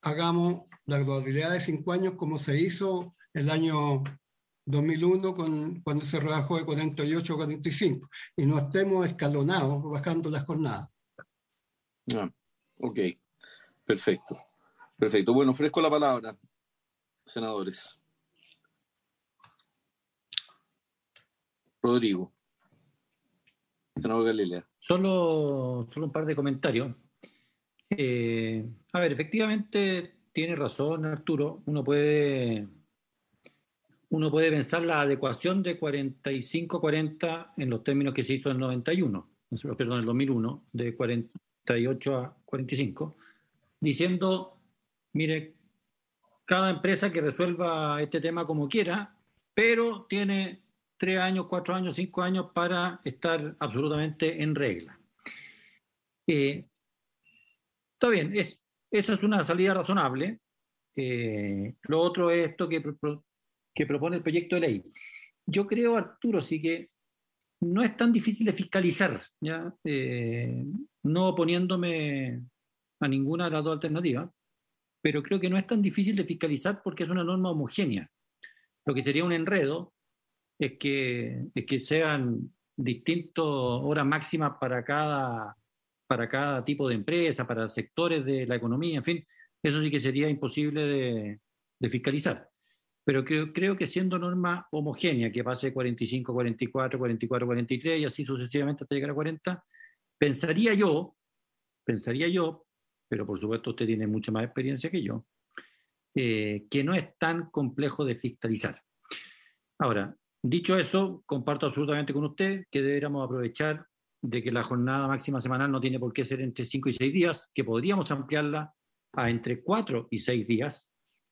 hagamos la gradualidad de 5 años como se hizo el año 2001 cuando se rebajó de 48 a 45, y no estemos escalonados bajando las jornadas. Ok, perfecto. Perfecto. Bueno, ofrezco la palabra, senadores. Rodrigo. Senador Galilea. Solo un par de comentarios. A ver, efectivamente tiene razón Arturo, uno puede pensar la adecuación de 45-40 en los términos que se hizo en el 91, perdón, en el 2001, de 48 a 45, diciendo, mire, cada empresa que resuelva este tema como quiera, pero tiene 3 años, 4 años, 5 años para estar absolutamente en regla. Está bien, esa es una salida razonable. Lo otro es esto que propone el proyecto de ley. Yo creo, Arturo, sí que no es tan difícil de fiscalizar, ¿ya? No oponiéndome a ninguna de las dos alternativas, pero creo que no es tan difícil de fiscalizar porque es una norma homogénea. Lo que sería un enredo es que sean distintas horas máximas para cada tipo de empresa, para sectores de la economía, en fin, eso sí que sería imposible de fiscalizar. Pero creo que siendo norma homogénea, que pase 45, 44, 44, 43 y así sucesivamente hasta llegar a 40, pensaría yo, pero por supuesto usted tiene mucha más experiencia que yo, que no es tan complejo de fiscalizar. Ahora, dicho eso, comparto absolutamente con usted que deberíamos aprovechar de que la jornada máxima semanal no tiene por qué ser entre 5 y 6 días, que podríamos ampliarla a entre 4 y 6 días.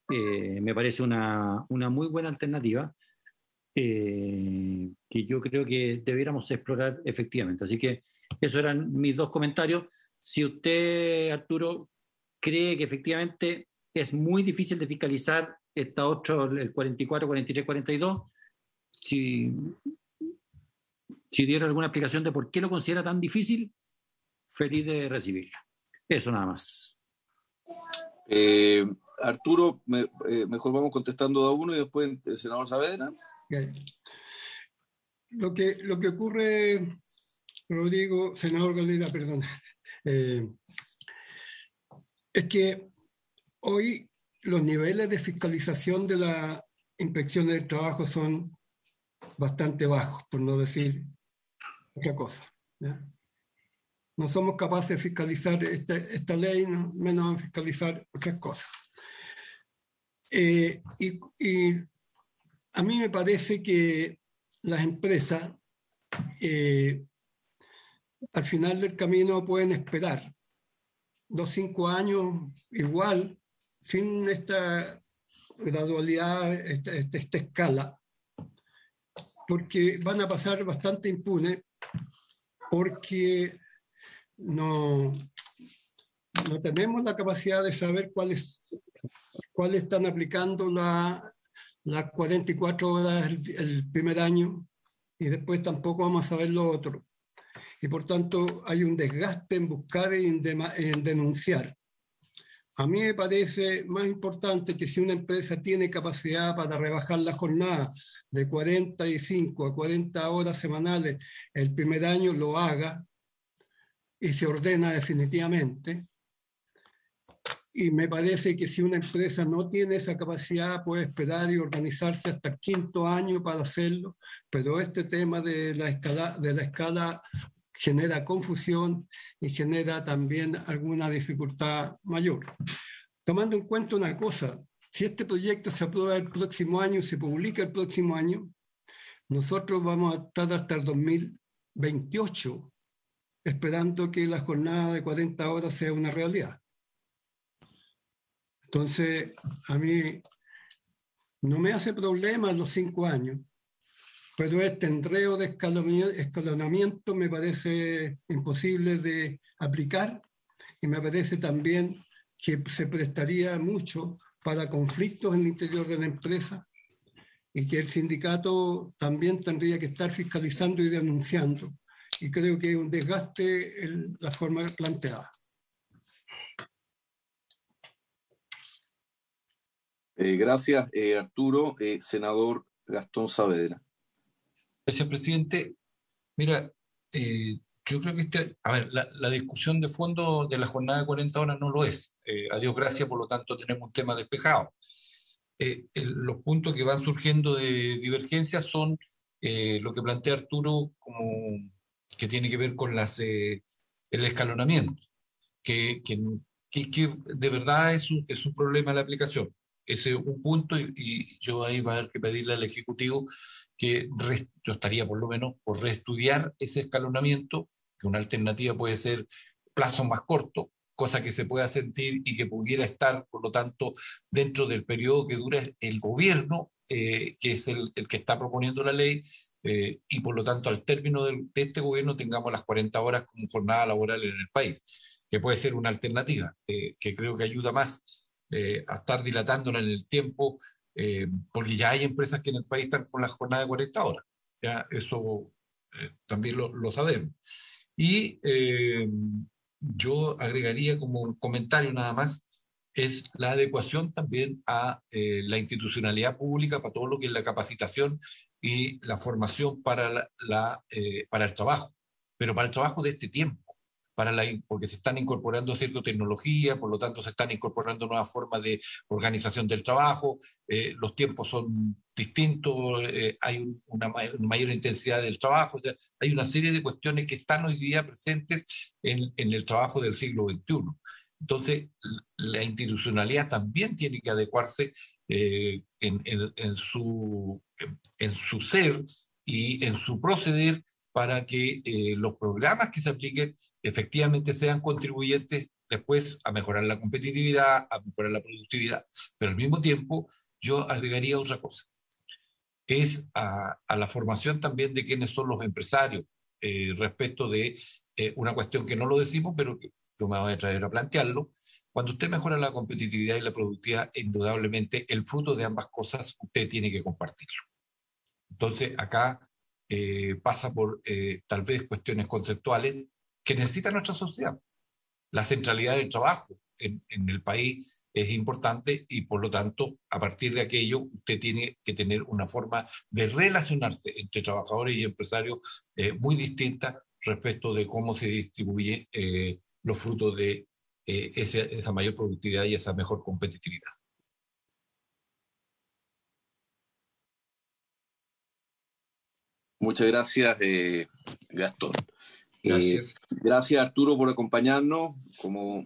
Me parece una muy buena alternativa que yo creo que debiéramos explorar efectivamente. Así que esos eran mis dos comentarios. Si usted, Arturo, cree que efectivamente es muy difícil de fiscalizar esta otra, el 44, 43, 42, si diera alguna explicación de por qué lo considera tan difícil, feliz de recibirla. Eso nada más. Arturo, mejor vamos contestando a uno y después el senador Saavedra. Okay. Lo que ocurre, Rodrigo, senador Galilea, perdón, es que hoy los niveles de fiscalización de la inspección del trabajo son bastante bajos, por no decir otra cosa, ¿ya? No somos capaces de fiscalizar esta ley, no, menos fiscalizar otras cosas. Y a mí me parece que las empresas al final del camino pueden esperar 2 o 5 años igual, sin esta gradualidad, esta escala, porque van a pasar bastante impunes, porque no tenemos la capacidad de saber cuáles están aplicando las 44 horas el primer año, y después tampoco vamos a saber lo otro. Y por tanto hay un desgaste en buscar y en denunciar. A mí me parece más importante que si una empresa tiene capacidad para rebajar la jornada de 45 a 40 horas semanales el primer año, lo haga y se ordena definitivamente. y me parece que si una empresa no tiene esa capacidad puede esperar y organizarse hasta el 5º año para hacerlo, pero este tema de la escala genera confusión y genera también alguna dificultad mayor. Tomando en cuenta una cosa, si este proyecto se aprueba el próximo año, se publica el próximo año, nosotros vamos a estar hasta el 2028 esperando que la jornada de 40 horas sea una realidad. Entonces, a mí no me hace problema los 5 años, pero este enredo de escalonamiento me parece imposible de aplicar y me parece también que se prestaría mucho para conflictos en el interior de la empresa y que el sindicato también tendría que estar fiscalizando y denunciando. Y creo que es un desgaste la forma planteada. Gracias, Arturo. Senador Gastón Saavedra. Gracias, presidente. Mira, yo creo que la discusión de fondo de la jornada de 40 horas no lo es. A Dios gracias, por lo tanto tenemos un tema despejado. Los puntos que van surgiendo de divergencia son lo que plantea Arturo como que tiene que ver con el escalonamiento, que de verdad es un problema de la aplicación. Ese es un punto y yo ahí va a haber que pedirle al Ejecutivo que yo estaría por lo menos por reestudiar ese escalonamiento, que una alternativa puede ser plazo más corto, cosa que se pueda sentir y que pudiera estar, por lo tanto, dentro del periodo que dura el gobierno, que es el que está proponiendo la ley, y por lo tanto, al término de este gobierno tengamos las 40 horas como jornada laboral en el país, que puede ser una alternativa, que creo que ayuda más a estar dilatándola en el tiempo, porque ya hay empresas que en el país están con la jornada de 40 horas. ¿Ya? Eso también lo sabemos. Y yo agregaría como un comentario nada más, es la adecuación también a la institucionalidad pública para todo lo que es la capacitación y la formación para el trabajo, pero para el trabajo de este tiempo. Porque se están incorporando cierta tecnología, por lo tanto se están incorporando nuevas formas de organización del trabajo, los tiempos son distintos, hay una mayor intensidad del trabajo, o sea, hay una serie de cuestiones que están hoy día presentes en el trabajo del siglo XXI. Entonces, la institucionalidad también tiene que adecuarse en su ser y en su proceder para que los programas que se apliquen efectivamente sean contribuyentes después a mejorar la competitividad, a mejorar la productividad. Pero al mismo tiempo, yo agregaría otra cosa, es a la formación también de quiénes son los empresarios, respecto de una cuestión que no lo decimos, pero que yo me voy a traer a plantearlo. Cuando usted mejora la competitividad y la productividad, indudablemente el fruto de ambas cosas usted tiene que compartirlo. Entonces, acá pasa por tal vez cuestiones conceptuales que necesita nuestra sociedad. La centralidad del trabajo en el país es importante y por lo tanto, a partir de aquello, usted tiene que tener una forma de relacionarse entre trabajadores y empresarios muy distinta respecto de cómo se distribuye los frutos de esa mayor productividad y esa mejor competitividad. Muchas gracias, Gastón. Gracias. Gracias, Arturo, por acompañarnos. Vamos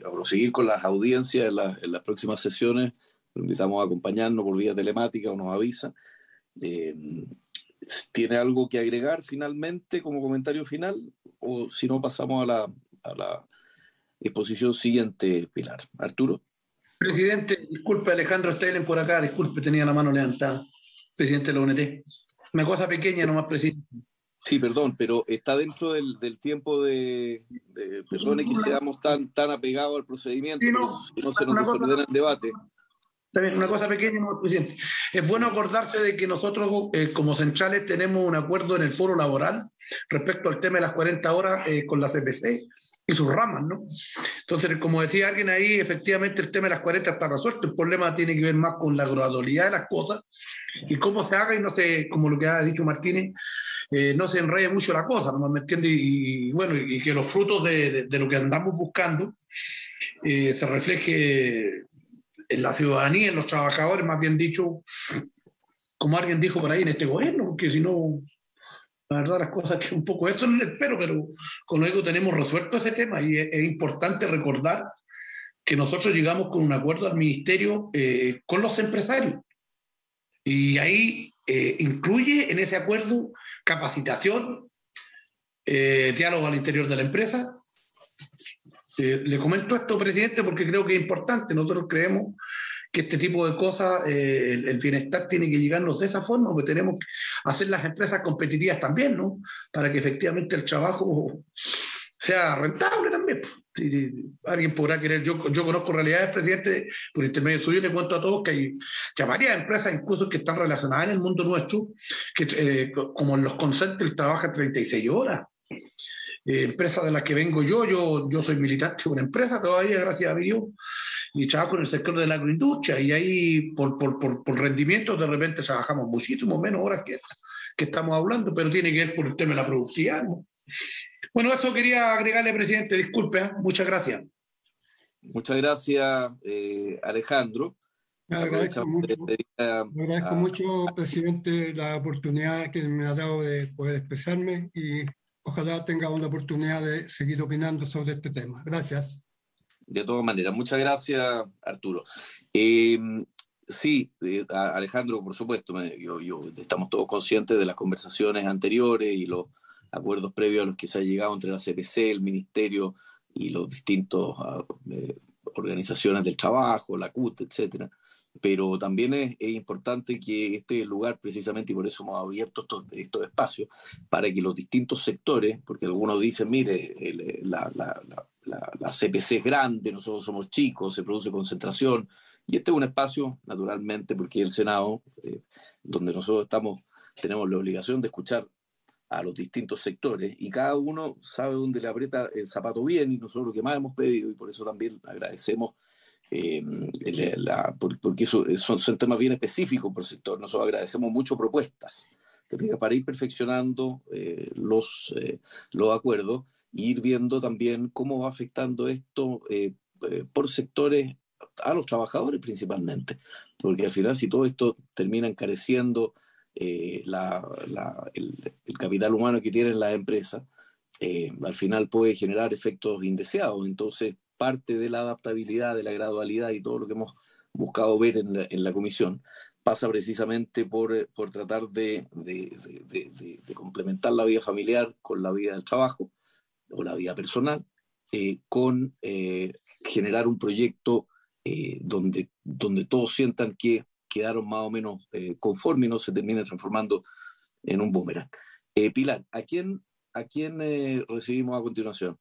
a proseguir con las audiencias en las próximas sesiones. Lo invitamos a acompañarnos por vía telemática o nos avisa. ¿Tiene algo que agregar finalmente como comentario final? O si no, pasamos a la exposición siguiente, Pilar. Arturo. Presidente, disculpe, Alejandro Steylen por acá, disculpe, tenía la mano levantada. Presidente de la UNT. Una cosa pequeña nomás, presidente. Sí, perdón, pero está dentro del tiempo perdone que seamos tan apegados al procedimiento, sí, no, si no se nos desordena el debate. También una cosa pequeña, no, presidente. Es bueno acordarse de que nosotros como centrales tenemos un acuerdo en el foro laboral respecto al tema de las 40 horas con la CPC y sus ramas, ¿no? Entonces, como decía alguien ahí, efectivamente el tema de las 40 está resuelto. El problema tiene que ver más con la gradualidad de las cosas y cómo se haga y no sé, como lo que ha dicho Martínez, no se enrede mucho la cosa, ¿no me entiende? Y bueno, y que los frutos de lo que andamos buscando se refleje en la ciudadanía, en los trabajadores, más bien dicho, como alguien dijo por ahí, en este gobierno, porque si no, la verdad las cosas que un poco, eso no lo espero, pero con lo digo, tenemos resuelto ese tema y es importante recordar que nosotros llegamos con un acuerdo al ministerio con los empresarios. Y ahí incluye en ese acuerdo capacitación, diálogo al interior de la empresa. Le comento esto, presidente, porque creo que es importante. Nosotros creemos que este tipo de cosas, el bienestar tiene que llegarnos de esa forma, porque tenemos que hacer las empresas competitivas también, ¿no? Para que efectivamente el trabajo sea rentable también. Alguien podrá querer, yo conozco realidades, presidente, por intermedio suyo le cuento a todos que hay varias empresas incluso que están relacionadas en el mundo nuestro, que como en los call centers trabajan 36 horas. Empresa de la que vengo yo soy militante de una empresa todavía, gracias a Dios, y trabajo en el sector de la agroindustria, y ahí por rendimiento de repente trabajamos muchísimo menos horas que estamos hablando, pero tiene que ver por el tema de la productividad, ¿no? Bueno, eso quería agregarle, presidente, disculpe, ¿eh? Muchas gracias. Muchas gracias, Alejandro. Me agradezco mucho, presidente, la oportunidad que me ha dado de poder expresarme y ojalá tenga una oportunidad de seguir opinando sobre este tema. Gracias. De todas maneras, muchas gracias, Arturo. Sí, Alejandro, por supuesto, estamos todos conscientes de las conversaciones anteriores y los acuerdos previos a los que se ha llegado entre la CPC, el Ministerio y los distintos organizaciones del trabajo, la CUT, etcétera. Pero también es importante que este lugar, precisamente, y por eso hemos abierto estos espacios, para que los distintos sectores, porque algunos dicen, mire, la CPC es grande, nosotros somos chicos, se produce concentración, y este es un espacio, naturalmente, porque el Senado, donde nosotros tenemos la obligación de escuchar a los distintos sectores, y cada uno sabe dónde le aprieta el zapato bien, y nosotros lo que más hemos pedido, y por eso también agradecemos, porque son temas bien específicos por sector. Nosotros agradecemos mucho propuestas para ir perfeccionando los acuerdos e ir viendo también cómo va afectando esto por sectores a los trabajadores principalmente, porque al final si todo esto termina encareciendo el capital humano que tienen las empresas, al final puede generar efectos indeseados. Entonces parte de la adaptabilidad, de la gradualidad y todo lo que hemos buscado ver en la comisión pasa precisamente por tratar de complementar la vida familiar con la vida del trabajo o la vida personal, con generar un proyecto donde todos sientan que quedaron más o menos conformes y no se termine transformando en un boomerang. Pilar, ¿a quién recibimos a continuación?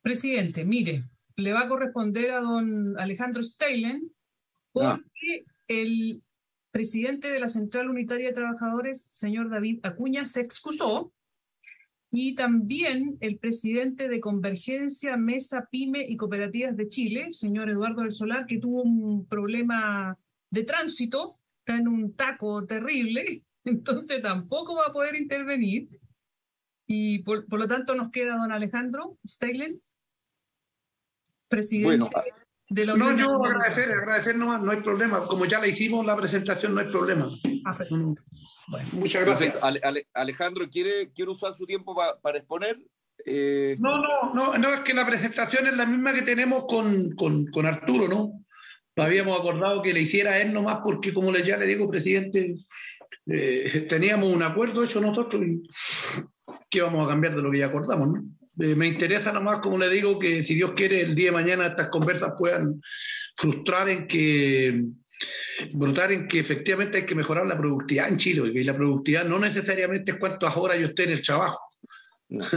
Presidente, mire, le va a corresponder a don Alejandro Steylen, porque el presidente de la Central Unitaria de Trabajadores, señor David Acuña, se excusó, y también el presidente de Convergencia, Mesa, Pyme y Cooperativas de Chile, señor Eduardo del Solar, que tuvo un problema de tránsito, está en un taco terrible, entonces tampoco va a poder intervenir, y por lo tanto nos queda don Alejandro Steylen, presidente de la Unión. No, yo agradecer nomás, no hay problema. Como ya le hicimos la presentación, no hay problema. Bueno, muchas gracias. Alejandro, ¿quiere usar su tiempo para exponer? No, es que la presentación es la misma que tenemos con Arturo, ¿no? Habíamos acordado que le hiciera a él nomás porque, como ya le digo, presidente, teníamos un acuerdo hecho nosotros y que vamos a cambiar de lo que ya acordamos, ¿no? Me interesa nomás, como le digo, que si Dios quiere, el día de mañana estas conversas puedan brotar en que efectivamente hay que mejorar la productividad en Chile, porque la productividad no necesariamente es cuántas horas yo esté en el trabajo,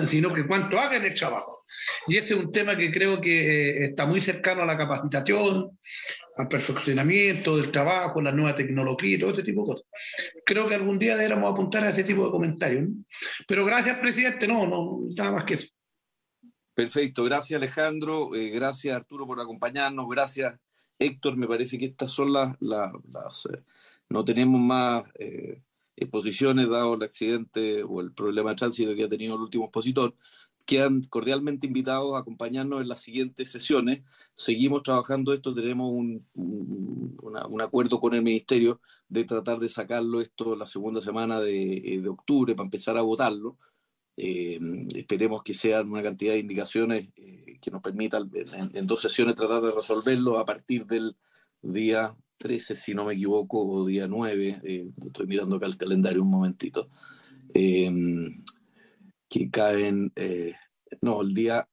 sino que cuánto haga en el trabajo. Y ese es un tema que creo que está muy cercano a la capacitación, al perfeccionamiento del trabajo, la nueva tecnología y todo ese tipo de cosas. Creo que algún día deberíamos apuntar a ese tipo de comentarios, ¿no? Pero gracias, presidente, no, nada más que eso. Perfecto, gracias Alejandro, gracias Arturo por acompañarnos, gracias Héctor, me parece que estas son las no tenemos más exposiciones dado el accidente o el problema de tránsito que ha tenido el último expositor, quedan cordialmente invitados a acompañarnos en las siguientes sesiones. Seguimos trabajando esto, tenemos un acuerdo con el Ministerio de tratar de sacarlo esto la segunda semana de octubre para empezar a votarlo. Esperemos que sean una cantidad de indicaciones que nos permitan en 2 sesiones tratar de resolverlo a partir del día 13, si no me equivoco, o día 9. Estoy mirando acá el calendario un momentito. Que caen, el día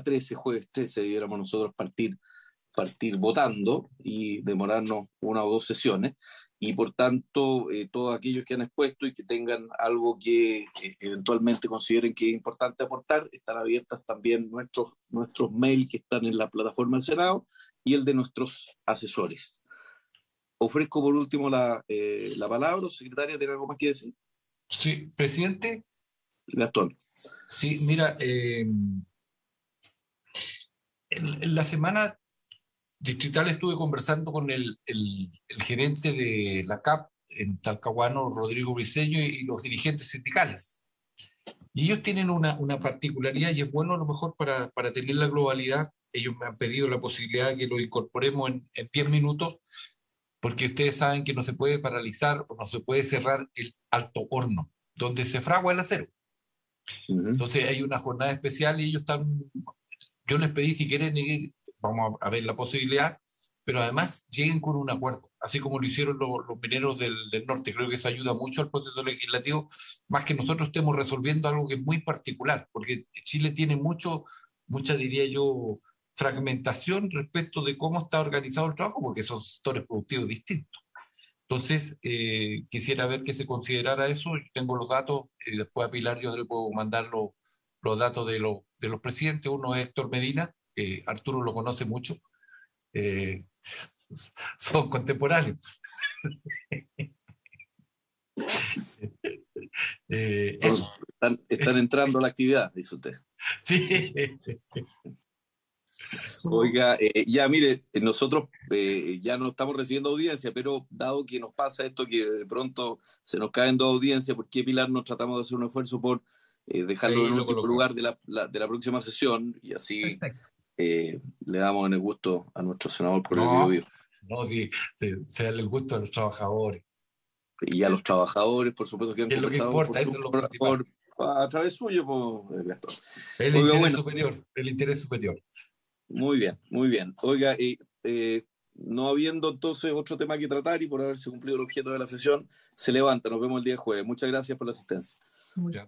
13, jueves 13, debiéramos nosotros partir votando y demorarnos 1 o 2 sesiones, y por tanto todos aquellos que han expuesto y que tengan algo que eventualmente consideren que es importante aportar, están abiertas también nuestros mails que están en la plataforma del Senado y el de nuestros asesores. Ofrezco por último la palabra. Secretaria, ¿tiene algo más que decir? Sí, presidente. Gastón. Sí, mira, en la semana distrital estuve conversando con el gerente de la CAP en Talcahuano, Rodrigo Briceño, y los dirigentes sindicales. Y ellos tienen una particularidad, y es bueno a lo mejor para tener la globalidad. Ellos me han pedido la posibilidad de que lo incorporemos en 10 minutos, porque ustedes saben que no se puede paralizar o no se puede cerrar el alto horno, donde se fragua el acero. Entonces hay una jornada especial y yo les pedí si quieren ir, vamos a ver la posibilidad, pero además lleguen con un acuerdo, así como lo hicieron los mineros del norte. Creo que eso ayuda mucho al proceso legislativo, más que nosotros estemos resolviendo algo que es muy particular, porque Chile tiene mucha, diría yo, fragmentación respecto de cómo está organizado el trabajo, porque son sectores productivos distintos. Entonces, quisiera ver que se considerara eso. Yo tengo los datos, después a Pilar yo le puedo mandar los datos de los presidentes. Uno es Héctor Medina, que Arturo lo conoce mucho. Son contemporáneos. Están entrando a la actividad, dice usted. Sí. Oiga, ya mire, nosotros ya no estamos recibiendo audiencia, pero dado que nos pasa esto, que de pronto se nos caen 2 audiencias, ¿por qué, Pilar, no tratamos de hacer un esfuerzo por dejarlo en último lugar de la próxima sesión? Y así le damos en el gusto a nuestro senador por el Biobío. No, sí, se da el gusto a los trabajadores. Y a los trabajadores, por supuesto, que han conversado importa, eso es lo principal. A través suyo, Gastón. El interés superior. Muy bien, muy bien. Oiga, no habiendo entonces otro tema que tratar y por haberse cumplido el objeto de la sesión, se levanta. Nos vemos el día jueves. Muchas gracias por la asistencia. Muchas